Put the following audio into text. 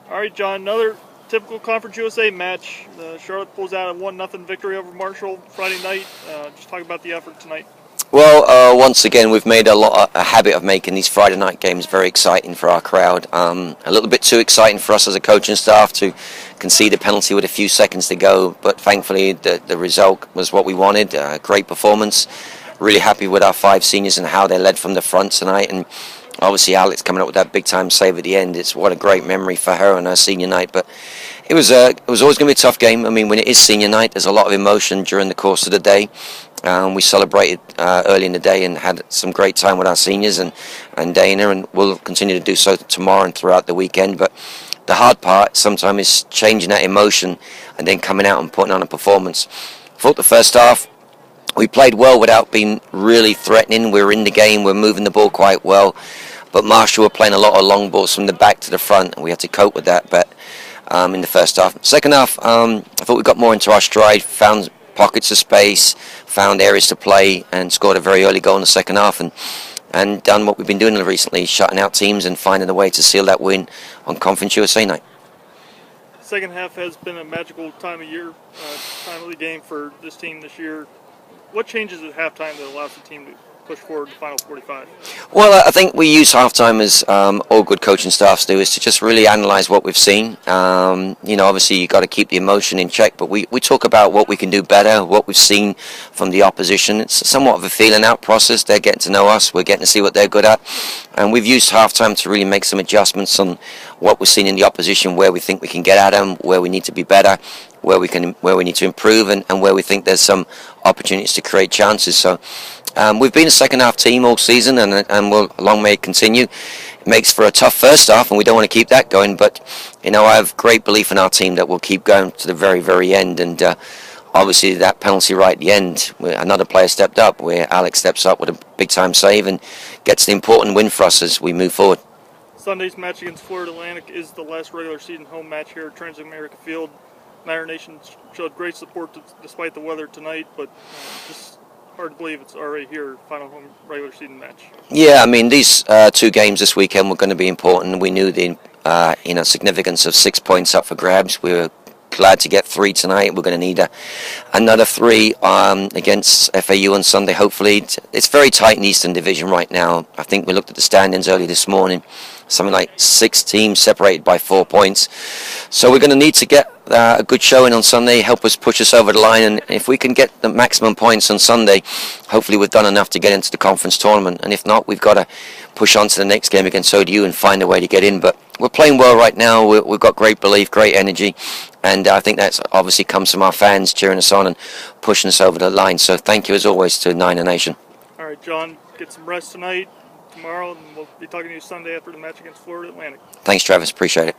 All right, John, another typical Conference USA match. Charlotte pulls out a 1-0 victory over Marshall Friday night. Just talk about the effort tonight. Well, once again, we've made a habit of making these Friday night games very exciting for our crowd. A little bit too exciting for us as a coaching staff to concede a penalty with a few seconds to go, but thankfully the result was what we wanted. Great performance. Really happy with our 5 seniors and how they led from the front tonight, and obviously Alex coming up with that big time save at the end. It's what a great memory for her on her senior night. But it was always going to be a tough game. I mean, when it is senior night, there's a lot of emotion during the course of the day. We celebrated early in the day and had some great time with our seniors and Dana, and we'll continue to do so tomorrow and throughout the weekend. But the hard part sometimes is changing that emotion and then coming out and putting on a performance. I thought the first half we played well without being really threatening. We were in the game, we were moving the ball quite well, but Marshall were playing a lot of long balls from the back to the front, and we had to cope with that. But in the first half, second half, I thought we got more into our stride, found pockets of space, found areas to play, and scored a very early goal in the second half, and done what we've been doing recently, shutting out teams and finding a way to seal that win on Conference USA night. Second half has been a magical time of the game for this team this year. What changes at halftime that allows the team to push forward the final 45? Well, I think we use halftime as all good coaching staffs do, is to just really analyse what we've seen. Obviously you've got to keep the emotion in check, but we talk about what we can do better, what we've seen from the opposition. It's somewhat of a feeling out process. They're getting to know us, we're getting to see what they're good at, and we've used halftime to really make some adjustments on what we're seeing in the opposition, where we think we can get at them, where we need to be better, where we need to improve, and where we think there's some opportunities to create chances. So we've been a second half team all season, and we'll long may it continue. It makes for a tough first half, and we don't want to keep that going, but I have great belief in our team that we'll keep going to the very, very end. And obviously that penalty right at the end, where another player stepped up, where Alex steps up with a big time save and gets the important win for us as we move forward. Sunday's match against Florida Atlantic is the last regular season home match here at Transamerica Field. Niner Nation showed great support despite the weather tonight, but just hard to believe it's already here, final home regular season match. Yeah, I mean, these 2 games this weekend were going to be important. We knew the significance of 6 points up for grabs. We were glad to get 3 tonight. We're going to need another 3 against FAU on Sunday, hopefully. It's very tight in the Eastern Division right now. I think we looked at the standings early this morning. Something like 6 teams separated by 4 points. So we're going to need to get a good showing on Sunday, help us push us over the line, and if we can get the maximum points on Sunday, hopefully we've done enough to get into the conference tournament. And if not, we've got to push on to the next game against ODU and find a way to get in. But we're playing well right now. We've got great belief, great energy, and I think that's obviously comes from our fans cheering us on and pushing us over the line. So thank you as always to Niner Nation. All right, John, get some rest tonight, tomorrow, and we'll be talking to you Sunday after the match against Florida Atlantic. Thanks, Travis. Appreciate it.